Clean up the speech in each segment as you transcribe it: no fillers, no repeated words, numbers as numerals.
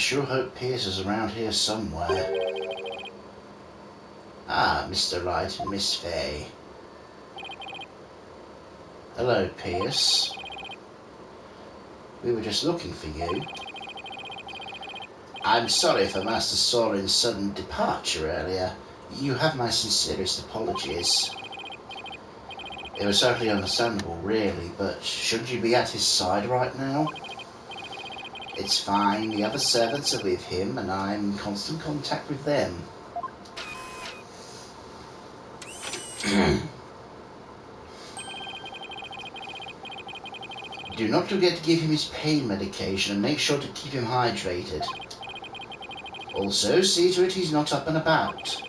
sure hope Pierce is around here somewhere. Ah, Mr. Wright and Miss Fay. Hello, Pierce. We were just looking for you. I'm sorry for Master Sorin's sudden departure earlier. You have my sincerest apologies. It was certainly understandable, really, but shouldn't you be at his side right now? It's fine. The other servants are with him, and I'm in constant contact with them. Do not forget to give him his pain medication and make sure to keep him hydrated. Also, see to it he's not up and about.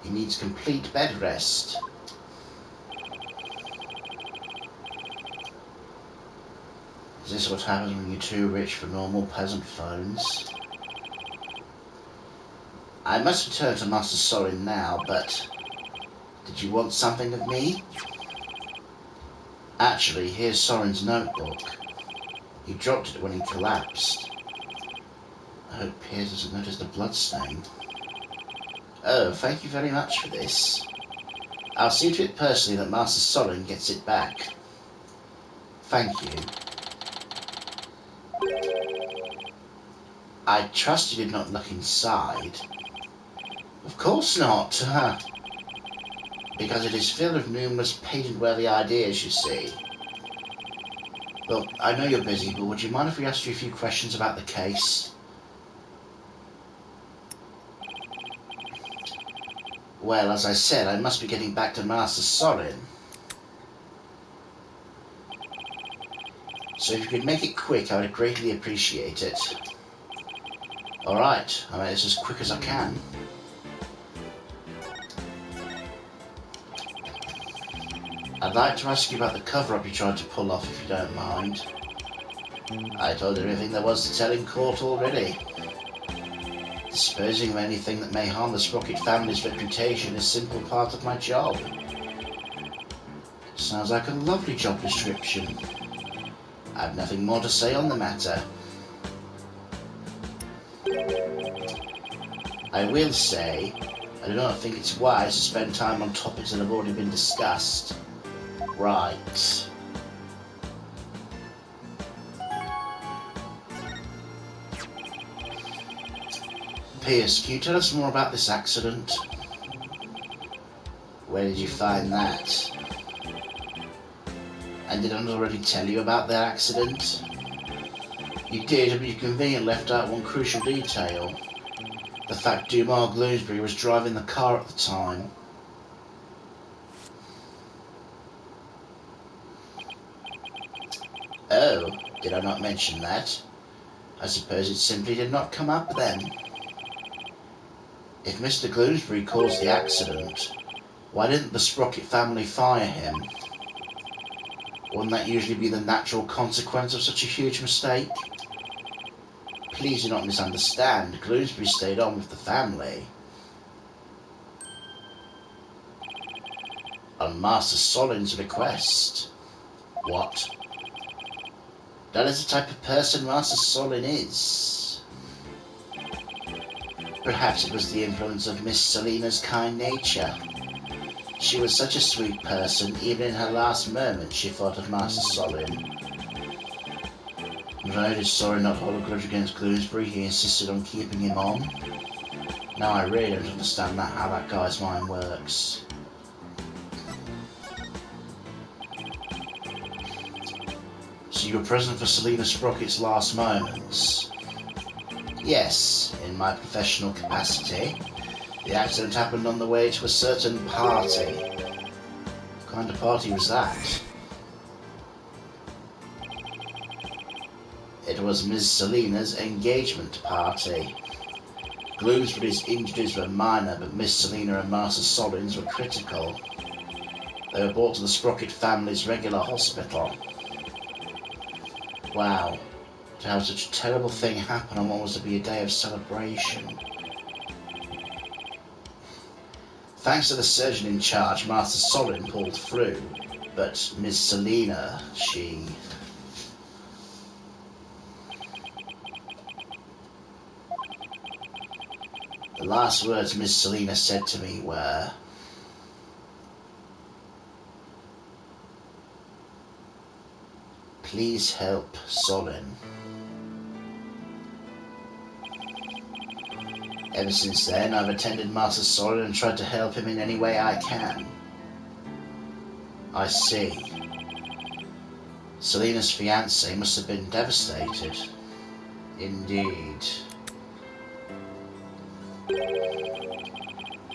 He needs complete bed rest. Is this what happens when you're too rich for normal peasant phones? I must return to Master Sorin now, but... Did you want something of me? Actually, here's Sorin's notebook. He dropped it when he collapsed. I hope Piers doesn't notice the bloodstain. Oh, thank you very much for this. I'll see to it personally that Master Sorin gets it back. Thank you. I trust you did not look inside. Of course not. Because it is filled with numerous patent-worthy ideas, you see. Look, I know you're busy, but would you mind if we asked you a few questions about the case? Well, as I said, I must be getting back to Master Sorin. So if you could make it quick, I would greatly appreciate it. Alright, I'll make this as quick as I can. I'd like to ask you about the cover-up you tried to pull off, if you don't mind. I told everything there was to tell in court already. Disposing of anything that may harm the Sprocket family's reputation is a simple part of my job. Sounds like a lovely job description. I have nothing more to say on the matter. I will say, I do not think it's wise to spend time on topics that have already been discussed. Right. Pierce, can you tell us more about this accident? Where did you find that? And did I not already tell you about that accident? You did, but you conveniently left out one crucial detail. The fact Dumas Bloomsbury was driving the car at the time. Oh, did I not mention that? I suppose it simply did not come up then. If Mr. Bloomsbury caused the accident, why didn't the Sprocket family fire him? Wouldn't that usually be the natural consequence of such a huge mistake? Please do not misunderstand. Bloomsbury stayed on with the family. On Master Sorin's request. What? That is the type of person Master Sorin is. Perhaps it was the influence of Miss Selina's kind nature. She was such a sweet person, even in her last moments she thought of Master Sorin. Not only did Sorin not hold a grudge against Bloomsbury, he insisted on keeping him on. Now I really don't understand how that guy's mind works. So you were present for Selina Sprocket's last moments? Yes, in my professional capacity. The accident happened on the way to a certain party. What kind of party was that? It was Miss Selina's engagement party. Bloomsbury's injuries were minor, but Miss Selina and Master Sorin's were critical. They were brought to the Sprocket family's regular hospital. Wow, to have such a terrible thing happen on what was to be a day of celebration. Thanks to the surgeon in charge, Master Sorin pulled through, but Miss Selina, she... The last words Miss Selina said to me were, "Please help Sorin." Ever since then, I've attended Master Sorin and tried to help him in any way I can. I see. Selina's fiancé must have been devastated. Indeed.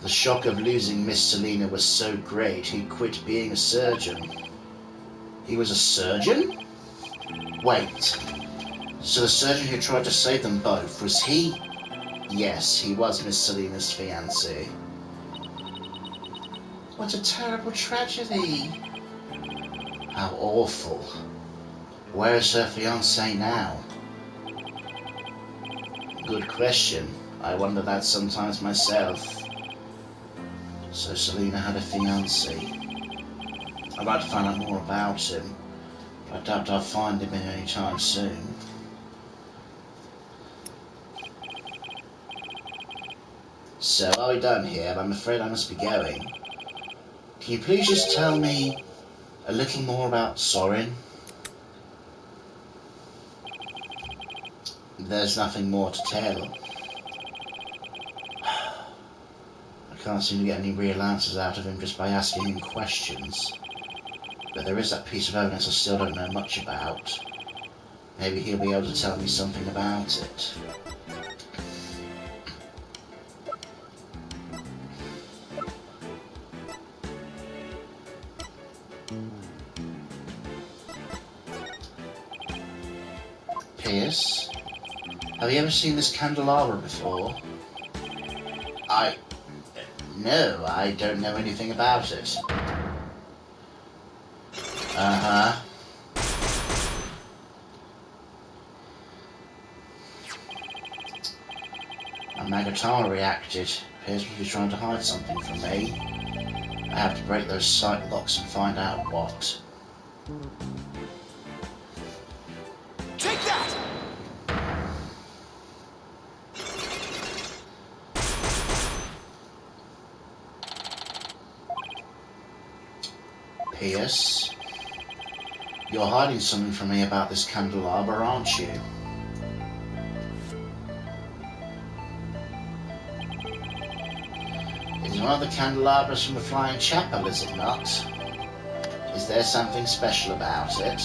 The shock of losing Miss Selina was so great, he quit being a surgeon. He was a surgeon? Wait. So the surgeon who tried to save them both, was he? Yes, he was Miss Selina's fiancé. What a terrible tragedy. How awful. Where is her fiancé now? Good question. I wonder that sometimes myself. So Selina had a fiancé. I'd like to find out more about him, but I doubt I'll find him any time soon. So are we done here? I'm afraid I must be going. Can you please just tell me a little more about Sorin? There's nothing more to tell. I can't seem to get any real answers out of him just by asking him questions. But there is that piece of evidence I still don't know much about. Maybe he'll be able to tell me something about it. Pierce, have you ever seen this candelabra before? No, I don't know anything about it. Uh-huh. My Magatama reacted. Appears to be trying to hide something from me. I have to break those sight locks and find out what. Take that! Pierce, you're hiding something from me about this candelabra, aren't you? It's one of the candelabras from the Flying Chapel, is it not? Is there something special about it?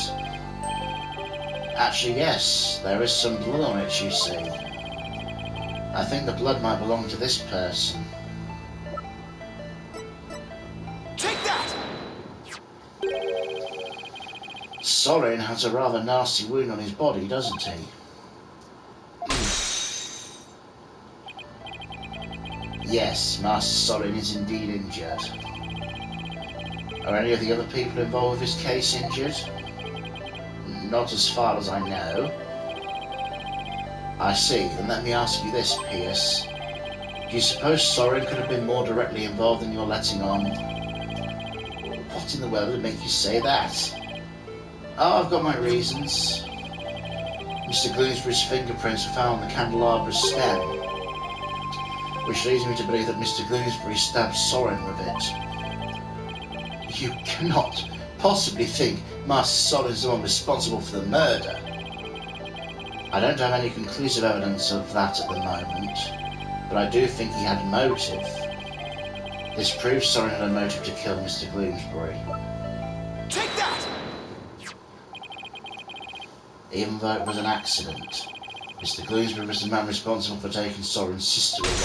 Actually, yes, there is some blood on it, you see. I think the blood might belong to this person. Take that! Sorin has a rather nasty wound on his body, doesn't he? Yes, Master Sorin is indeed injured. Are any of the other people involved with this case injured? Not as far as I know. I see. Then let me ask you this, Pierce. Do you suppose Sorin could have been more directly involved than you're letting on? What in the world would make you say that? Oh, I've got my reasons. Mr. Gloomsbury's fingerprints were found on the candelabra's stem, which leads me to believe that Mr. Gloomsbury stabbed Sorin with it. You cannot possibly think Master Sorin's the one responsible for the murder. I don't have any conclusive evidence of that at the moment, but I do think he had a motive. This proves Sorin had a motive to kill Mr. Gloomsbury. Take that! Even though it was an accident, Mr. Gloomsbury was the man responsible for taking Sorin's sister away.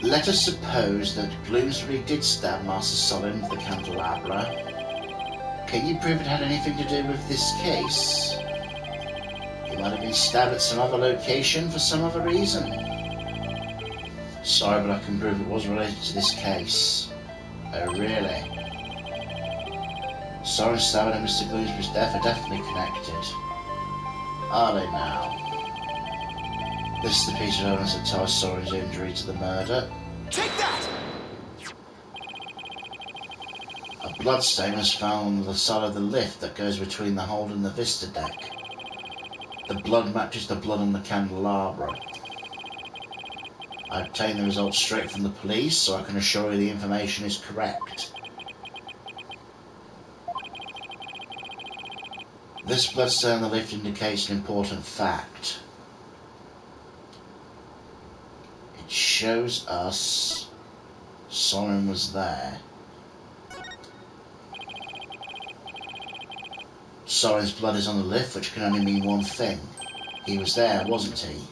Let us suppose that Gloomsbury did stab Master Sorin with the candelabra. Can you prove it had anything to do with this case? He might have been stabbed at some other location for some other reason. Sorry, but I can prove it was related to this case. Oh, really? Sorin's stabbing and Mr. Gloomsbury's death are definitely connected. Are they now? This is the piece of evidence that ties Sorin's injury to the murder. Take that! A A bloodstain was found on the side of the lift that goes between the hold and the vista deck. The blood matches the blood on the candelabra. I obtained the results straight from the police, so I can assure you the information is correct. This bloodstain on the lift indicates an important fact. It shows us Sorin was there. Sorin's blood is on the lift, which can only mean one thing. He was there, wasn't he?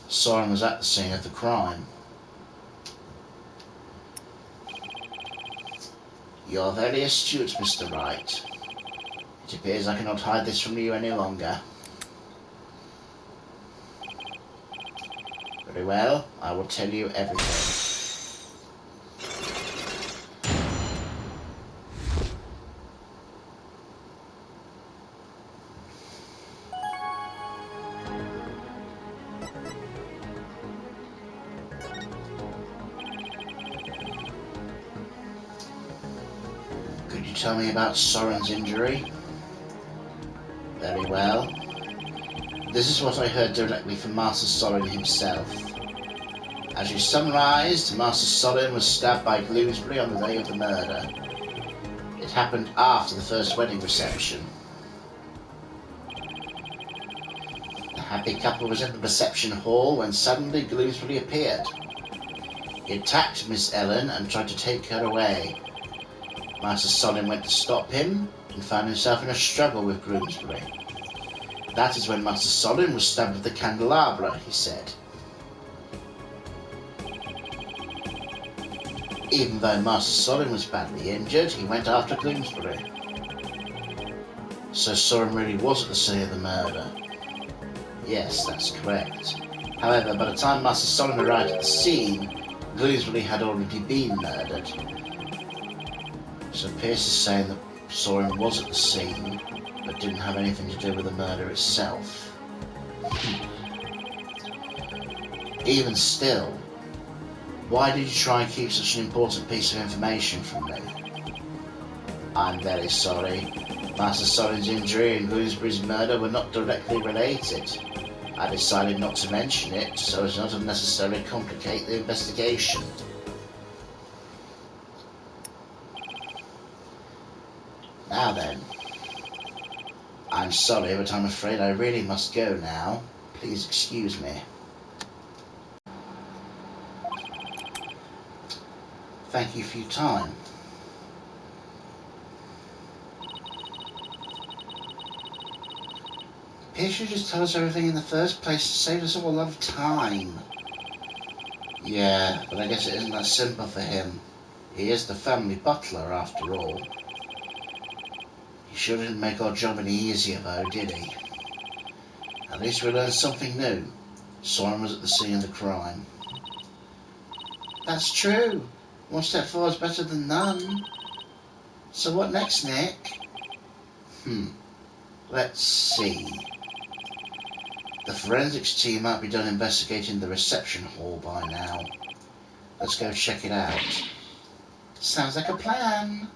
Sorin was at the scene of the crime. You're very astute, Mr. Wright. It appears I cannot hide this from you any longer. Very well, I will tell you everything. Could you tell me about Sorin's injury? Very well. This is what I heard directly from Master Sorin himself. As you summarised, Master Sorin was stabbed by Bloomsbury on the day of the murder. It happened after the first wedding reception. The happy couple was in the reception hall when suddenly Bloomsbury appeared. He attacked Miss Ellen and tried to take her away. Master Sorin went to stop him and found himself in a struggle with Bloomsbury. That is when Master Sorin was stabbed with the candelabra, he said. Even though Master Sorin was badly injured, he went after Bloomsbury. So Sorin really was at the scene of the murder. Yes, that's correct. However, by the time Master Sorin arrived at the scene, Bloomsbury had already been murdered. So Pierce is saying that Sorin was at the scene, but didn't have anything to do with the murder itself. Even still, why did you try and keep such an important piece of information from me? I'm very sorry. Master Sorin's injury and Bloomsbury's murder were not directly related. I decided not to mention it so as not to unnecessarily complicate the investigation. Now then, I'm sorry, but I'm afraid I really must go now. Please excuse me. Thank you for your time. Pierce should just tell us everything in the first place to save us all a lot of time. Yeah, but I guess it isn't that simple for him. He is the family butler, after all. He sure didn't make our job any easier, though, did he? At least we learned something new. Sorin was at the scene of the crime. That's true. One step forward is better than none. So what next, Nick? Let's see. The forensics team might be done investigating the reception hall by now. Let's go check it out. Sounds like a plan.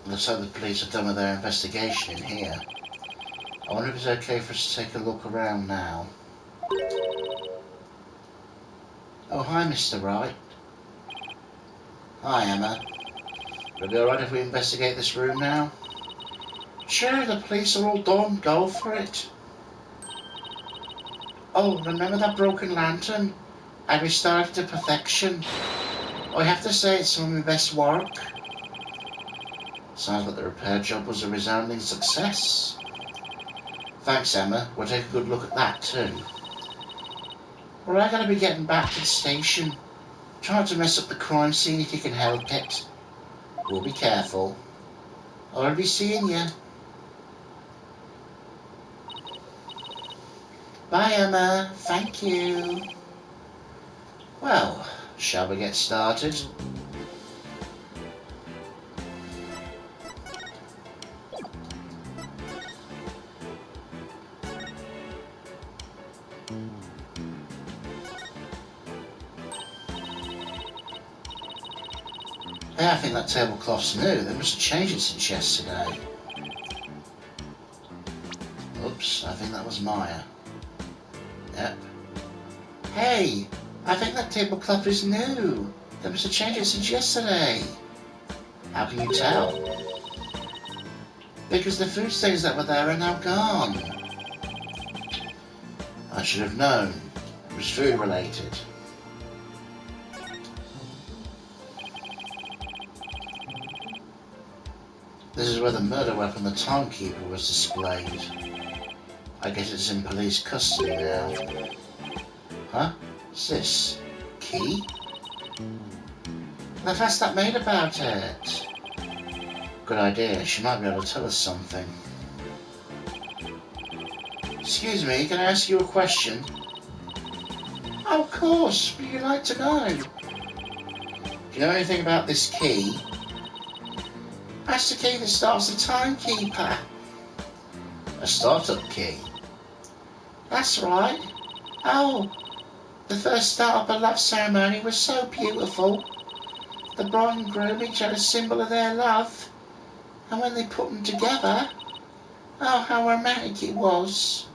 Looks like the police have done with their investigation in here. I wonder if it's okay for us to take a look around now. Oh, hi, Mr. Wright. Hi, Emma. Would it be alright if we investigate this room now? Sure, the police are all done. Go for it. Oh, remember that broken lantern? I restored it to perfection. I have to say it's some of my best work. Sounds like the repair job was a resounding success. Thanks, Emma. We'll take a good look at that too. Well, I gotta be getting back to the station. Try not to mess up the crime scene if you can help it. We'll be careful. I'll be seeing you. Bye, Emma. Thank you. Well, shall we get started? Yeah, I think that tablecloth's new. They must have changed it since yesterday. Oops, I think that was Maya. Yep. Hey, I think that tablecloth is new. They must have changed it since yesterday. How can you tell? Because the food stains that were there are now gone. I should have known. It was food related. This is where the murder weapon, the timekeeper, was displayed. I guess it's in police custody now. Huh? What's this? Key? The fuss that made about it. Good idea. She might be able to tell us something. Excuse me, can I ask you a question? Oh, of course. What would you like to know? Do you know anything about this key? That's the key that starts the timekeeper. A startup key? That's right. Oh, the first start of a love ceremony was so beautiful. The bride and groom each had a symbol of their love. And when they put them together, oh, how romantic it was.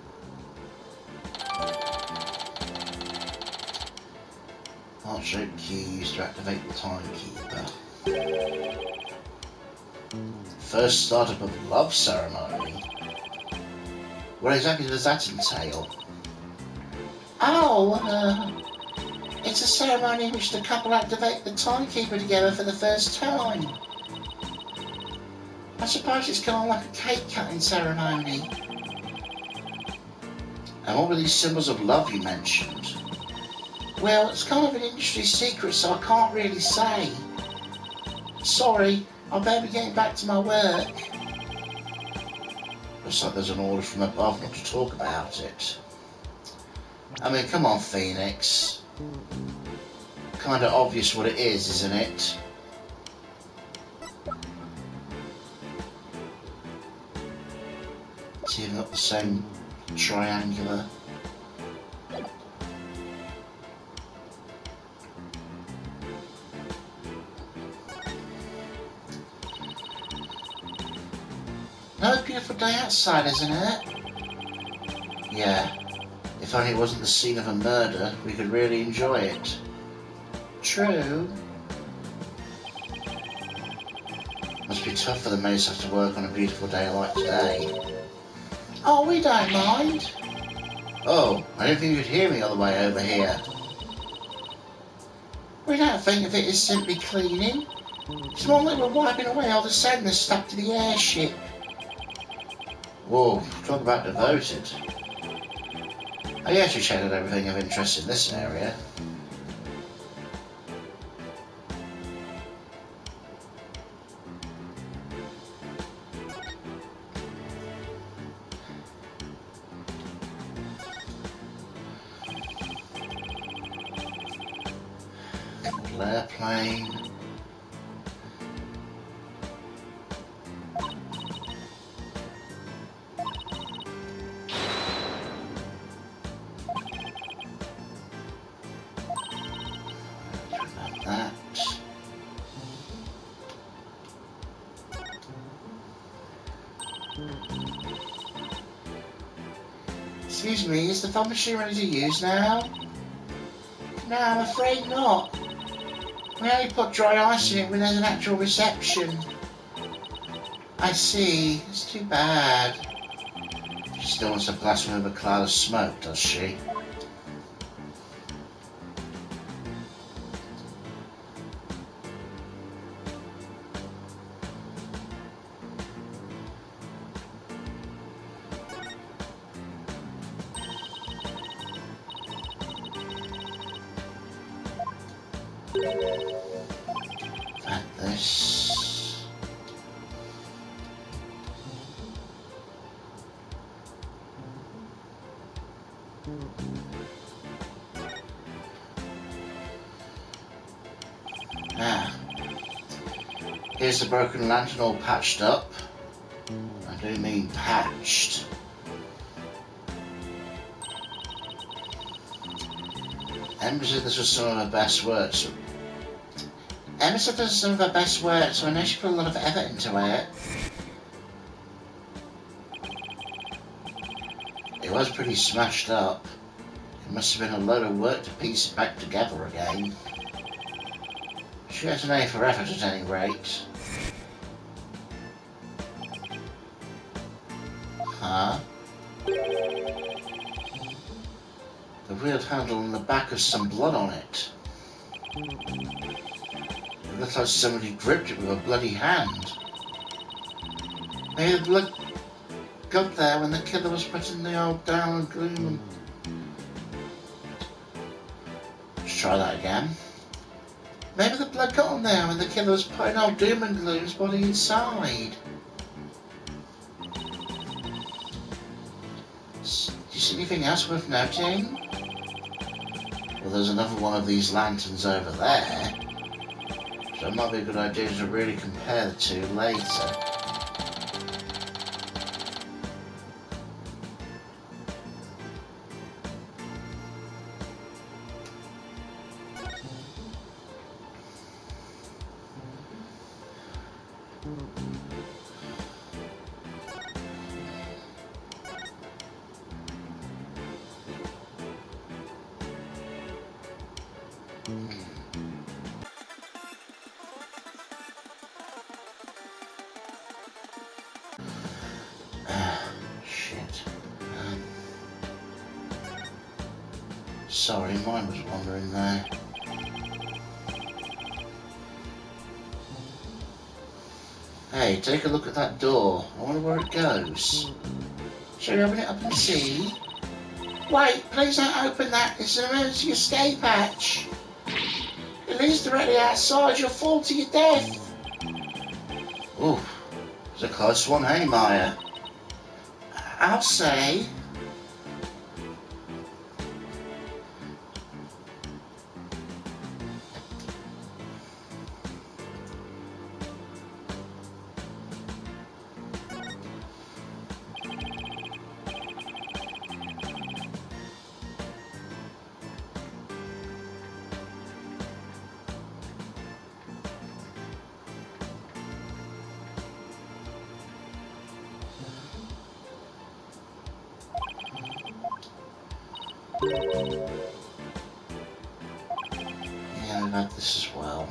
Heart-shaped key used to activate the timekeeper. First startup of love ceremony? What exactly does that entail? Oh, it's a ceremony in which the couple activate the timekeeper together for the first time. I suppose it's kind of like a cake cutting ceremony. And what were these symbols of love you mentioned? Well, it's kind of an industry secret, so I can't really say. Sorry, I better be getting back to my work. Looks like there's an order from above not to talk about it. I mean, come on, Phoenix. Kinda obvious what it is, isn't it? It's even got the same triangular. Another beautiful day outside, isn't it? Yeah. If only it wasn't the scene of a murder, we could really enjoy it. True. Must be tough for the maids to have to work on a beautiful day like today. Oh, we don't mind. Oh, I didn't think you could hear me all the way over here. We don't think of it as simply cleaning. It's more like we're wiping away all the sadness stuck to the airship. Whoa, talk about devoted. I actually checked out everything of interest in this area. Airplane. That. Excuse me, is the fog machine ready to use now? No, I'm afraid not. We only put dry ice in it when there's an actual reception. I see. It's too bad. She still wants to blast me with a cloud of smoke, does she? At this. Ah. Here's the broken lantern all patched up. I do mean patched. Emma said this was some of her best work, so Emma said does some of her best work, so I know she put a lot of effort into it. It was pretty smashed up. It must have been a load of work to piece it back together again. She has an A for effort at any rate. Huh? The wheeled handle and the back has some blood on it. It looks like somebody gripped it with a bloody hand. Maybe the blood got there when the killer was putting the old down and gloom. Let's try that again. Maybe the blood got on there when the killer was putting old doom and gloom's body inside. Do you see anything else worth noting? Well, there's another one of these lanterns over there, so it might be a good idea to really compare the two later. Shit. Sorry, mine was wandering there. Hey, take a look at that door. I wonder where it goes. Shall we open it up and see? Wait, please don't open that. It's an emergency escape hatch. It leads directly outside. You'll fall to your death. Ooh, it's a close one, hey, Maya? I'll say. Yeah, I've had this as well.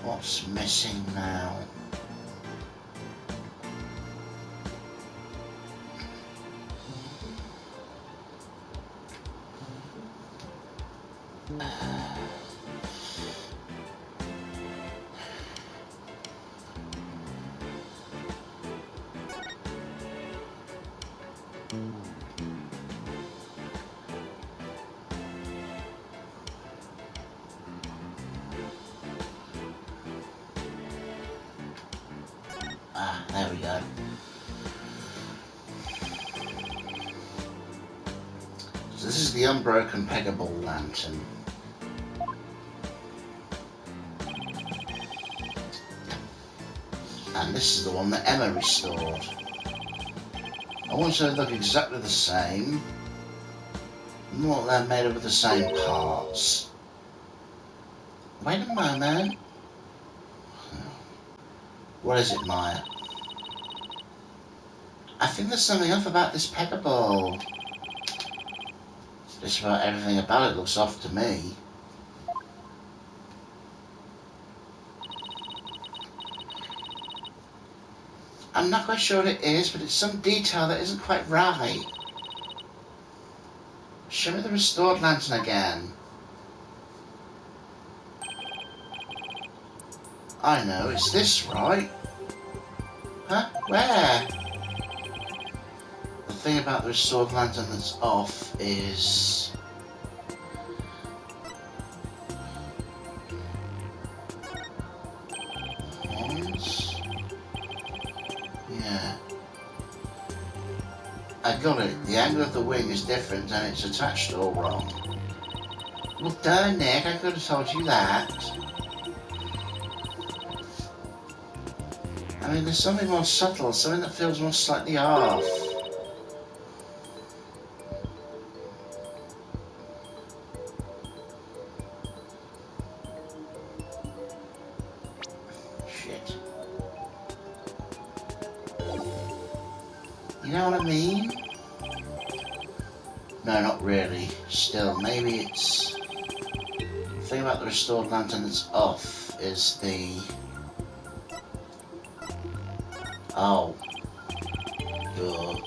What's missing now? Ah, there we go. So this is the unbroken peggable lantern. And this is the one that Emma restored. I want to look exactly the same. Not they're made up of the same parts. Wait a moment. What is it, Maya? I think there's something off about this peggable. Just about everything about it looks off to me. I'm not quite sure what it is, but it's some detail that isn't quite right. Show me the restored lantern again. I know, it's this, right? Huh? Where? The thing about the restored lantern that's off is... angles. Yeah. I got it. The angle of the wing is different and it's attached all wrong. Well done, Nick. I could have told you that. I mean, there's something more subtle, something that feels more slightly off. Shit. You know what I mean? No, not really. Still, maybe it's... The thing about the restored lantern that's off is the... Oh. Duh.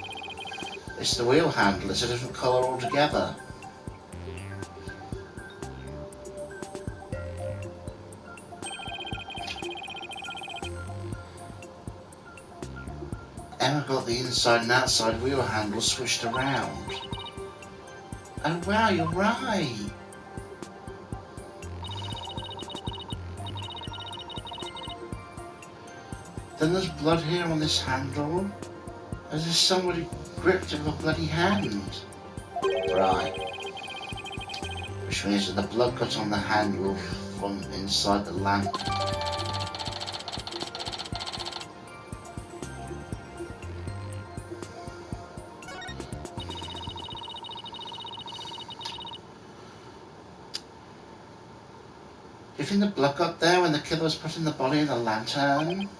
It's the wheel handle, it's a different colour altogether. Emma got the inside and outside wheel handle switched around. Oh wow, you're right. Then there's blood here on this handle, as if somebody gripped it with a bloody hand. Right. Which means that the blood got on the handle from inside the lamp. Do you think the blood got there when the killer was putting the body in the lantern?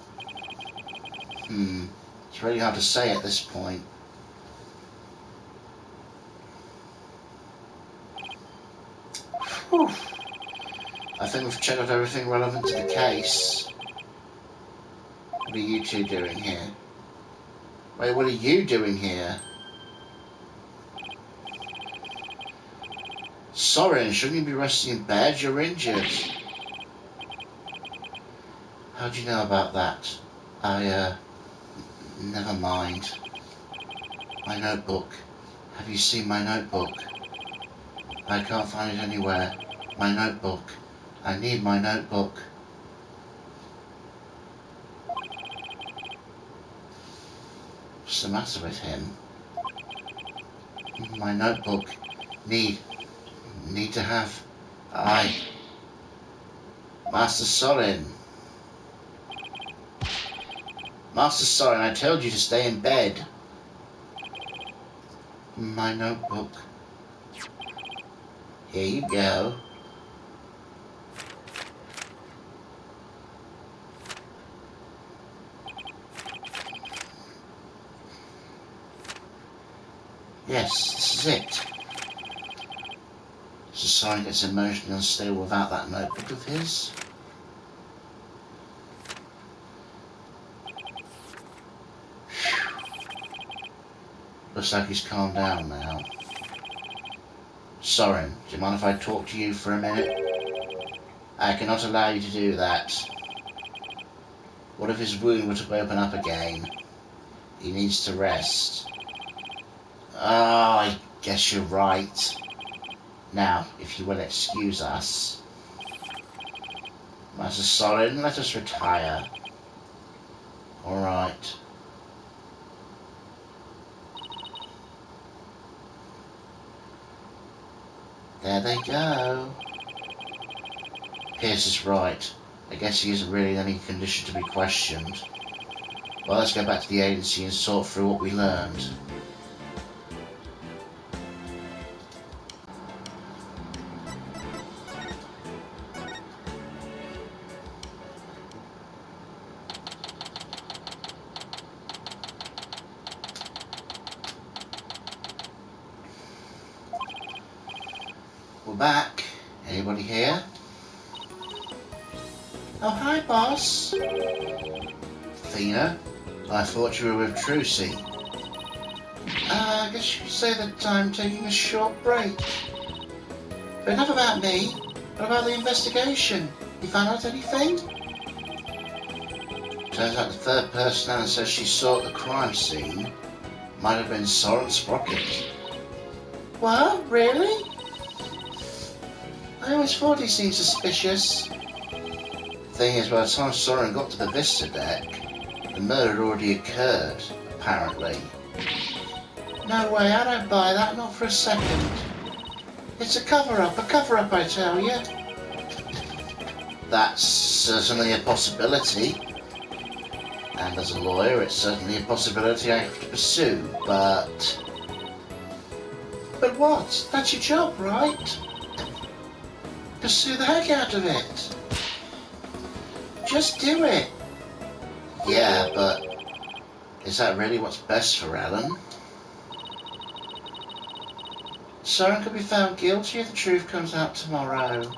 It's really hard to say at this point. Whew. I think we've checked out everything relevant to the case. What are you two doing here? Wait, what are you doing here? Sorin, shouldn't you be resting in bed? You're injured. How do you know about that? Never mind. My notebook. Have you seen my notebook? I can't find it anywhere. My notebook. I need my notebook. What's the matter with him? My notebook. Need to have. Master Sorin. Master Sorin, I told you to stay in bed. My notebook. Here you go. Yes, this is it. So Sorin gets emotionally unstable without that notebook of his. Looks like he's calmed down now. Sorin, do you mind if I talk to you for a minute? I cannot allow you to do that. What if his wound were to open up again? He needs to rest. Ah, I guess you're right. Now, if you will excuse us. Master Sorin, let us retire. Alright. There they go. Pierce is right. I guess he isn't really in any condition to be questioned. Well, let's go back to the agency and sort through what we learned. We're back. Anybody here? Oh, hi, boss. Athena, I thought you were with Trucy. I guess you could say that I'm taking a short break. But enough about me. What about the investigation? You found out anything? Turns out the third person Anna says she saw at the crime scene might have been Sorin Sprocket. What? Really? I always thought he seemed suspicious. Thing is, by the time Sorin got to the Vista deck, the murder had already occurred, apparently. No way, I don't buy that, not for a second. It's a cover-up, I tell you. That's certainly a possibility. And as a lawyer, it's certainly a possibility I have to pursue, but... But what? That's your job, right? Pursue the heck out of it. Just do it. Yeah, but is that really what's best for Ellen? Sorin could be found guilty if the truth comes out tomorrow.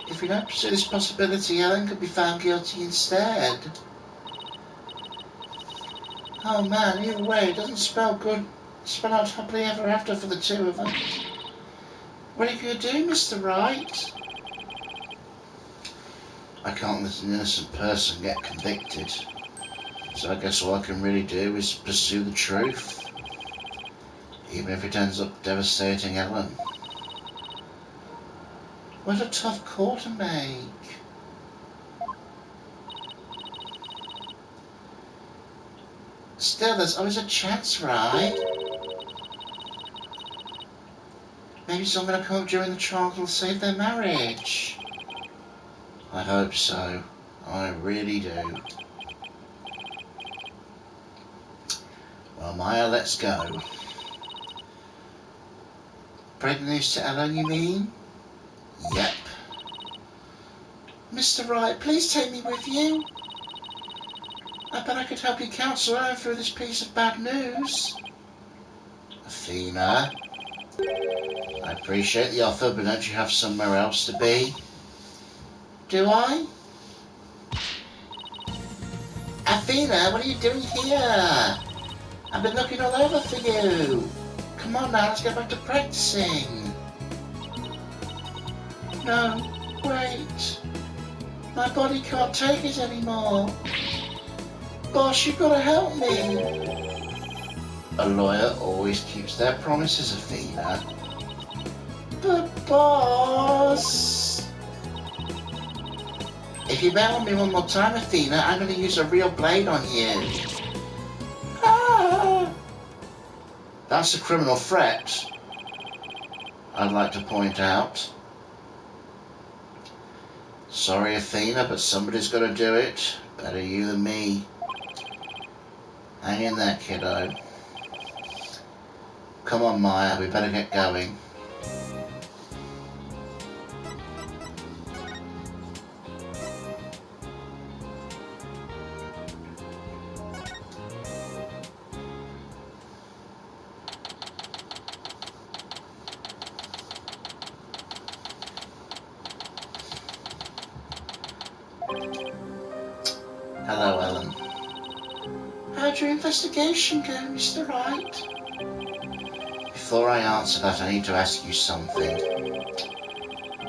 If we don't pursue this possibility, Ellen could be found guilty instead. Oh man, either way, it doesn't spell good. Spell out happily ever after for the two of them. What are you going to do, Mr. Wright? I can't let an innocent person get convicted. So I guess all I can really do is pursue the truth. Even if it ends up devastating Ellen. What a tough call to make. Still, there's always a chance, right? Maybe someone will come up during the trial and save their marriage. I hope so. I really do. Well, Maya, let's go. Break the news to Ellen, you mean? Yep. Mr. Wright, please take me with you. I bet I could help you counsel Ellen through this piece of bad news. Athena, I appreciate the offer, but don't you have somewhere else to be? Do I? Athena, what are you doing here? I've been looking all over for you. Come on now, let's get back to practicing. No, wait. My body can't take it anymore. Boss, you've got to help me. A lawyer always keeps their promises, Athena. But boss... If you bail on me one more time, Athena, I'm going to use a real blade on you. Ah! That's a criminal threat, I'd like to point out. Sorry, Athena, but somebody's got to do it. Better you than me. Hang in there, kiddo. Come on, Maya, we better get going. Hello, Ellen. How'd your investigation go, Mr. Wright? Before I answer that, I need to ask you something.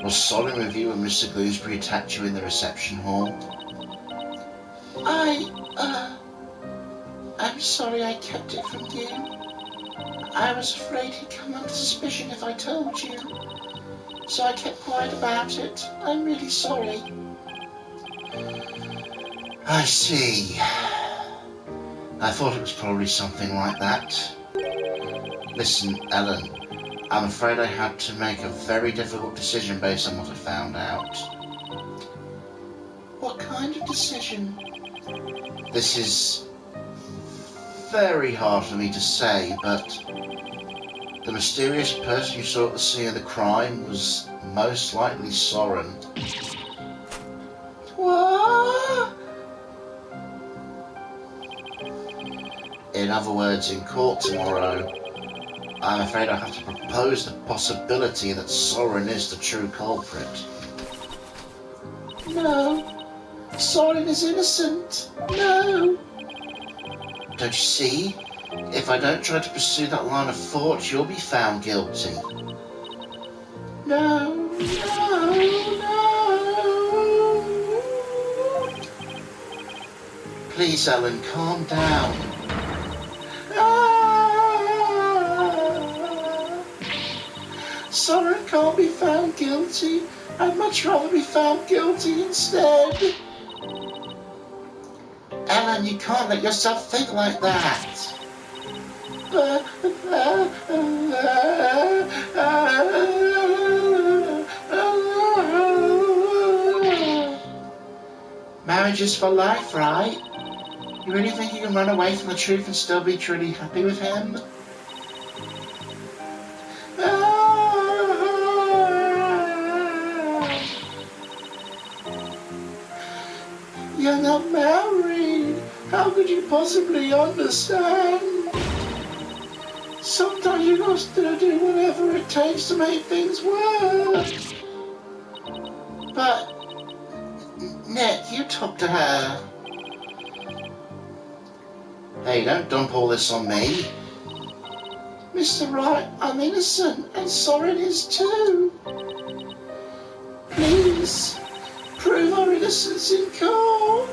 Was Sorin with you when Mr. Gooseberry attacked you in the reception hall? I'm sorry I kept it from you. I was afraid he'd come under suspicion if I told you. So I kept quiet about it. I'm really sorry. I see. I thought it was probably something like that. Listen, Ellen, I'm afraid I had to make a very difficult decision based on what I found out. What kind of decision? This is very hard for me to say, but the mysterious person you saw at the scene of the crime was most likely Sorin. What? In other words, in court tomorrow, I'm afraid I have to propose the possibility that Sorin is the true culprit. No, Sorin is innocent. No. Don't you see? If I don't try to pursue that line of thought, you'll be found guilty. No, no, no. Please, Ellen, calm down. Sorin can't be found guilty. I'd much rather be found guilty instead. Ellen, you can't let yourself think like that. Marriage is for life, right? You really think you can run away from the truth and still be truly happy with him? You're not married. How could you possibly understand? Sometimes you gotta do whatever it takes to make things work. But, Nick, you talk to her. Hey, don't dump all this on me. Mr. Wright, I'm innocent, and Sorin is too. Please, prove our innocence in court.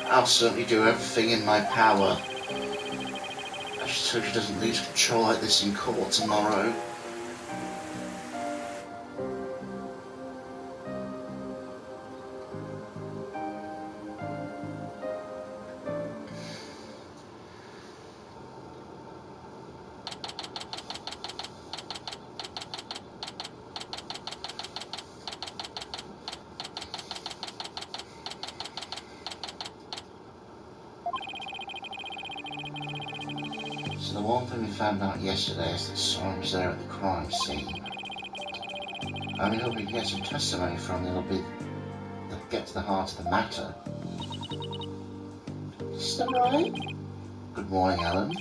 I'll certainly do everything in my power. I just hope she doesn't lose control like this in court tomorrow. So the one thing we found out yesterday is that Sorin was there at the crime scene. I only hope we can get some testimony from him that'll get to the heart of the matter. Mr. Wright? Good morning, Ellen.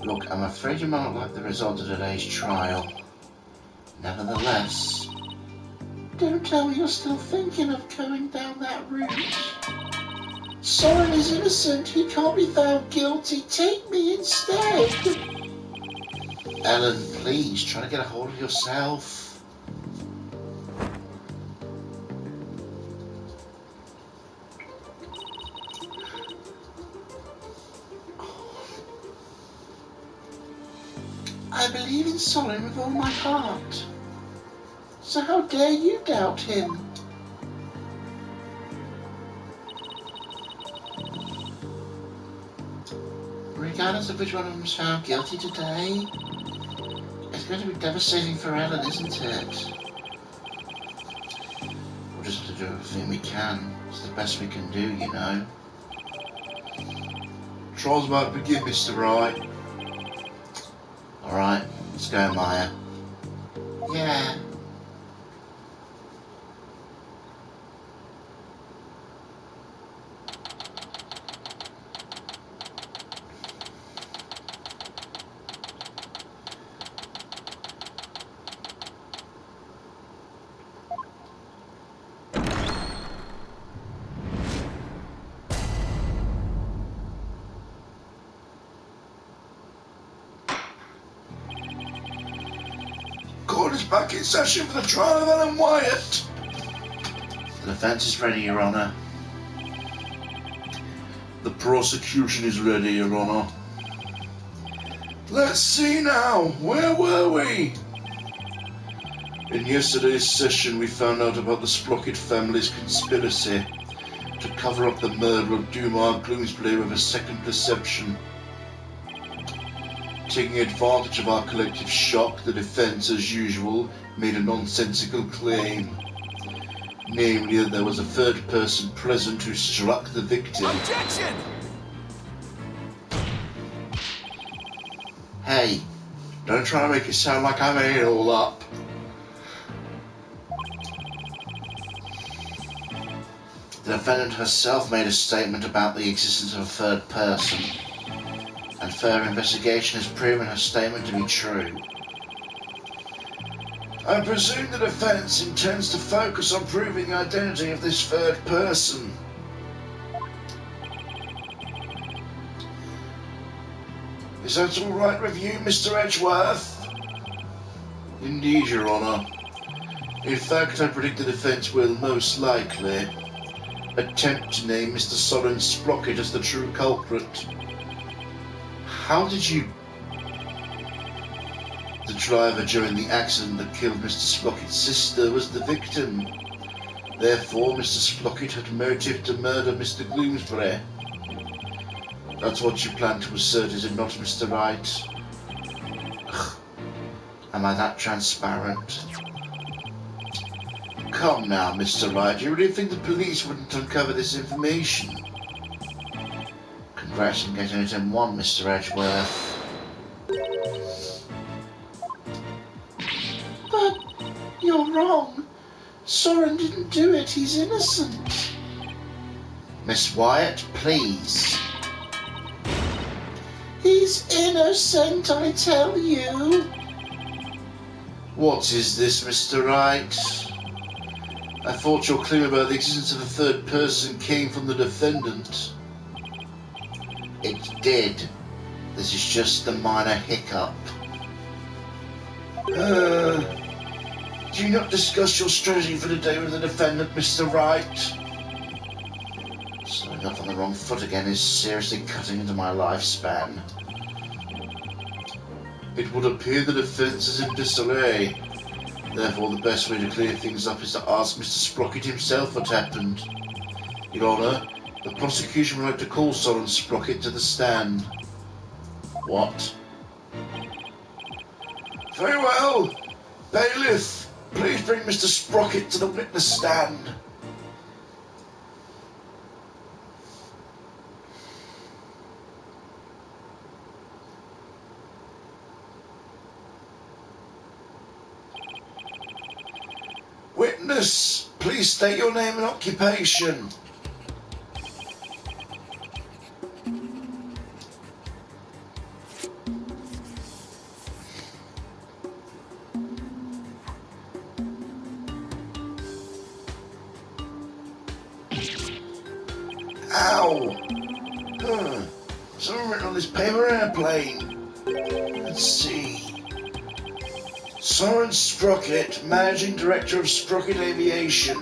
Look, I'm afraid you might not like the result of today's trial. Nevertheless, don't tell me you're still thinking of going down that route. Sorin is innocent. He can't be found guilty. Take me instead. Ellen, please, try to get a hold of yourself. I believe in Sorin with all my heart. So how dare you doubt him? Regardless of which one of them is found guilty today, it's going to be devastating for Ellen, isn't it? We'll just have to do everything we can. It's the best we can do, you know. Trial's about to begin, Mr. Wright. Alright, let's go, Maya. Yeah. Court is back in session for the trial of Ellen Wyatt. The defence is ready, Your Honour. The prosecution is ready, Your Honour. Let's see now, where were we? In yesterday's session we found out about the Sprocket family's conspiracy to cover up the murder of Dumar Gloomsbury with a second perception. Taking advantage of our collective shock, the defence, as usual, made a nonsensical claim. Namely, that there was a third person present who struck the victim. Objection! Hey, don't try to make it sound like I made it all up. The defendant herself made a statement about the existence of a third person, and further investigation has proven her statement to be true. I presume the defence intends to focus on proving the identity of this third person. Is that all right with you, Mr. Edgeworth? Indeed, Your Honour. In fact, I predict the defence will most likely attempt to name Mr. Sorin Sprocket as the true culprit. How did you... The driver during the accident that killed Mr. Sprocket's sister was the victim. Therefore, Mr. Sprocket had motive to murder Mr. Gloomsbury. That's what you plan to assert, is it not, Mr. Wright? Ugh. Am I that transparent? Come now, Mr. Wright, you really think the police wouldn't uncover this information? Congrats on getting it in one, Mr. Edgeworth. But you're wrong. Sorin didn't do it. He's innocent. Miss Wyatt, please. He's innocent, I tell you. What is this, Mr. Wright? I thought your claim about the existence of a third person came from the defendant. It did. This is just a minor hiccup. Do you not discuss your strategy for the day with the defendant, Mr. Wright? Starting off on the wrong foot again is seriously cutting into my lifespan. It would appear the defence is in disarray. Therefore, the best way to clear things up is to ask Mr. Sprocket himself what happened. Your Honour, the prosecution would like to call Sorin Sprocket to the stand. What? Very well. Bailiff, please bring Mr. Sprocket to the witness stand. Witness, please state your name and occupation. Ow! Something written on this paper airplane. Let's see. Sorin Sprocket, Managing Director of Sprocket Aviation.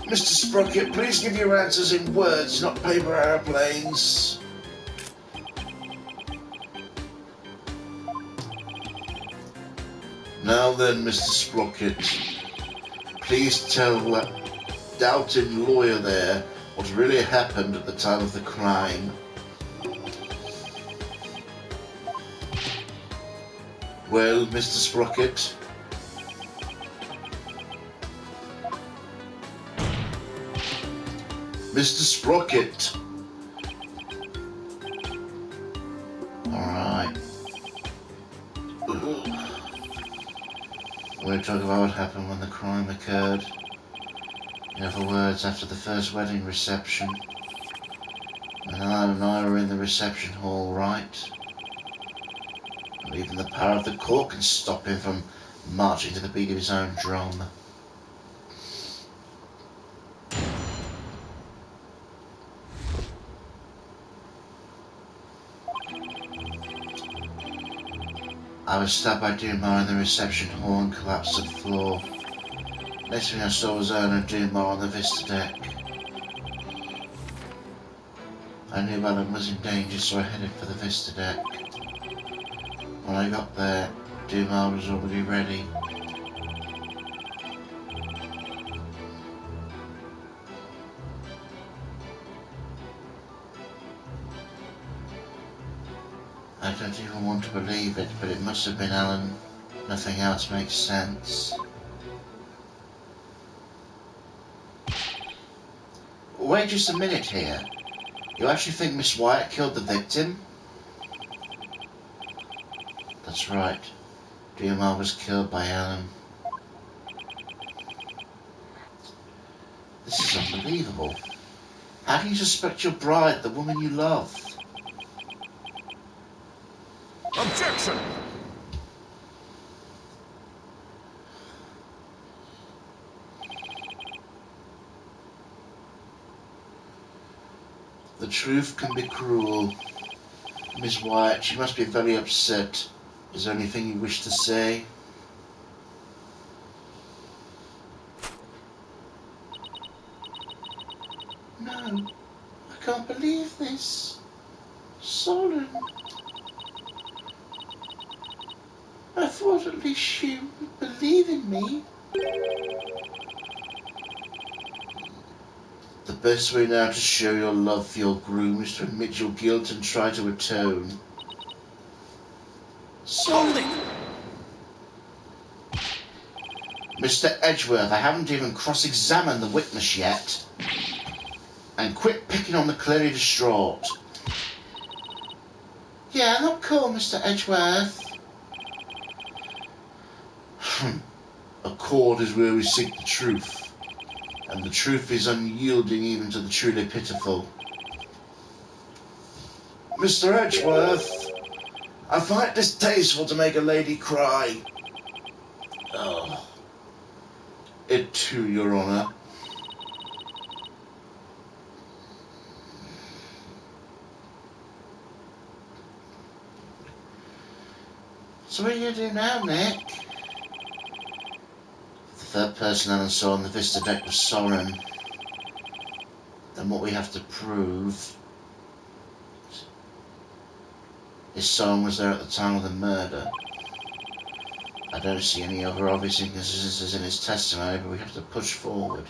Mr. Sprocket, please give your answers in words, not paper airplanes. Now then, Mr. Sprocket, please tell that doubting lawyer there what really happened at the time of the crime. Well, Mr. Sprocket? Mr. Sprocket! Alright. We're talking about what happened when the crime occurred. In other words, after the first wedding reception. And Alan and I were in the reception hall, right? And even the power of the court can stop him from marching to the beat of his own drum. I was stabbed by Dumar in the reception hall and collapsed to the floor. Next thing I saw was Erna and Dumar on the Vista deck. I knew Alan was in danger, so I headed for the Vista deck. When I got there, Dumar was already ready. I don't even want to believe it, but it must have been Alan. Nothing else makes sense. Wait just a minute here. You actually think Miss Wyatt killed the victim? That's right. Dumar was killed by Alan. This is unbelievable. How can you suspect your bride, the woman you love? Objection! The truth can be cruel. Miss Wyatt, she must be very upset. Is there anything you wish to say? No, I can't believe this. Sorin. thought at least you would believe in me. The best way now to show your love for your groom is to admit your guilt and try to atone. Hold it! Mr. Edgeworth, I haven't even cross-examined the witness yet. And quit picking on the clearly distraught. Yeah, not cool, Mr. Edgeworth. A court is where we seek the truth. And the truth is unyielding even to the truly pitiful. Mr. Edgeworth, I find it distasteful to make a lady cry. Oh. It too, Your Honour. So what are you going to do now, Nick? The third person Alan saw on the Vista deck was Sorin. Then what we have to prove is Sorin was there at the time of the murder. I don't see any other obvious inconsistencies in his testimony, but we have to push forward.